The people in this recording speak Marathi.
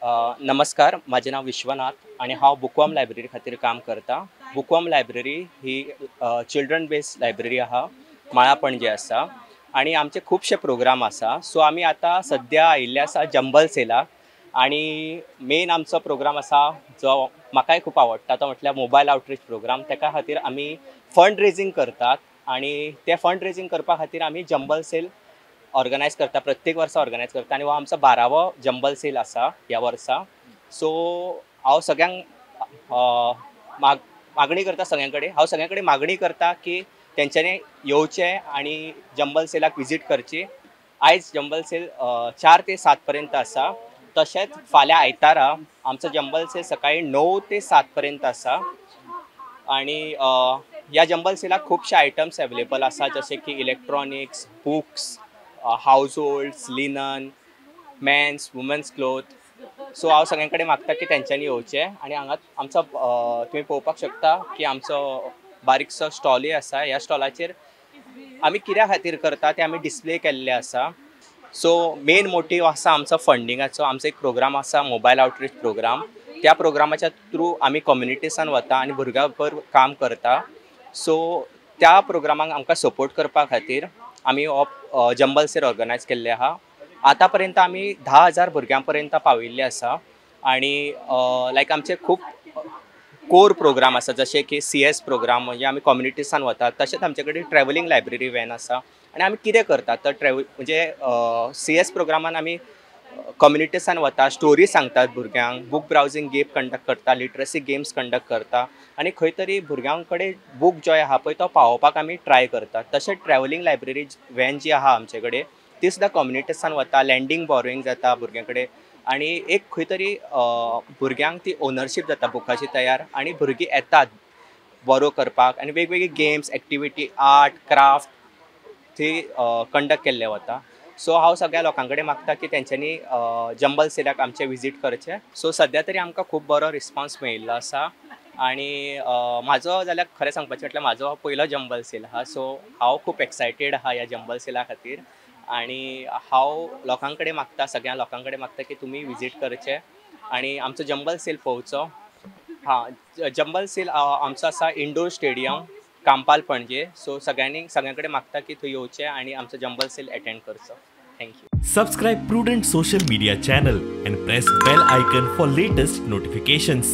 नमस्कार, माझे नाव विश्वनाथ आणि हांव बुकवर्म लायब्ररी खातीर काम करता। बुकवर्म लायब्ररी ही चिल्ड्रन बेस्ड लायब्ररी आहा, माळा पणजे आसा आणि आमचे खूबशे प्रोग्राम आसा। सो आमी आतां सद्या आयिल्ले आसा जंबल सेलाक आणि मेन आमचो प्रोग्राम आसा जो म्हाकाय खूब आवडटा तो म्हटल्यार मोबायल आउटरीच प्रोग्राम। तेका खातीर आमी फंड रेजिंग करतात आणि ते फंड रेजिंग करपा खातीर आमी जंबल सेल ऑर्गनायज करता, प्रत्येक वर्सा ऑर्गनायज करता आणि हो आमचो 12वो जंबल सेल आसा ह्या वर्सा। सो हांव सगळ्यांक मागणी करता हांव सगळ्यां कडेन मागणी करता की तेंच्यांनी येवचें आणि जंबल सेलाक विजीट करची। आयज जंबल सेल 4 ते 7 पर्यंत आसा। तशेंच फाल्यां आयतारा आमचो जंबल सेल सकाळी 9 ते 7 पर्यंत आसा आणि ह्या जंबल सेलाक खुबशे आयटम्स अवेलेबल आसा, जशे की electronics, books, household, linen, men's, women's cloth. So हांव सगळ्यां कडेन मागता की तेंच्यांनी येवचें आणि हांगा आमचो तुमी पळोवपाक शकता की आमचो बारीकसो स्टॉलूय आसा। ह्या स्टॉलाचेर आमी कित्या खातीर करता तें आमी डिस्प्ले केल्लें आसा। सो मेन मोटीव आसा आमचो फंडिंगाचो। आमचो एक प्रोग्राम आसा मोबायल आउटरीच प्रोग्राम। त्या प्रोग्रामाच्या थ्रू आमी कम्युनिटीसान वता आणि भुरग्यां बरोबर काम करता। सो त्या प्रोग्रामाक आमकां सपोर्ट करपा खातीर आमी हो जंबल सेल ऑर्गनायज केल्ले आहा। आतां पर्यंत आमी 10,000 भुरग्यां पर्यंत पाविल्ले आसा आणि लायक आमचे खूब कोर प्रोग्राम आसा, जशे की CS प्रोग्राम, म्हणजे आमी कम्युनिटीसान वतात। तशेंच आमचे कडेन ट्रॅव्हलिंग लायब्ररी वॅन आसा आणि आमी कितें करतात तर म्हणजे CS प्रोग्रामान आमी कम्युनिटीसान वता, स्टोरी सांगतात भुरग्यांक, बुक ब्राउजींग गेम कंडक्ट करता, लिटरसी गेम्स कंडक्ट करता आणि खंय तरी भुरग्यां कडेन बूक जो आहा पळय तो पावोवपाक आमी ट्राय करतात। तशेंच ट्रॅव्हलिंग लायब्ररी वॅन जी आहा आमचे कडेन ती सुद्दां कम्युनिटीसान वता, लँडींग बॉरोईंग जाता भुरग्यां कडेन आणि एक खंय तरी भुरग्यांक ती ओनरशीप जाता बुकाची तयार आणि भुरगीं येतात बरो करपाक आणि वेगवेगळी गेम्स, एक्टिविटी, आर्ट, क्राफ्ट थंय कंडक्ट केल्ले वता। सो हांव सगळ्या लोकां कडेन मागता की तेंच्यांनी जंबल सेलाक आमचे विजीट करचें। सो सद्या तरी आमकां खूब बरो रिस्पॉन्स मेळिल्लो आसा आणि म्हाजो जाल्यार खरें सांगपाचें म्हटल्यार म्हाजो पयलो जंबल सेल आहा। सो हांव खूब एक्सायटेड आहा ह्या जंबल सेला खातीर आणि हांव लोकां कडेन मागता, सगळ्या लोकां कडेन मागता की तुमी विजीट करचें आणि आमचो जंबल सेल पळोवचो। जंबल सेल आमचो आसा इंडोर स्टेडियम कांपाल पणजे। सो सगळ्यां कडेन मागता की थंय येवचें आणि आमचो जंबल सेल अटेंड करचो। Thank you. Subscribe Prudent social media channel and press bell icon for latest notifications.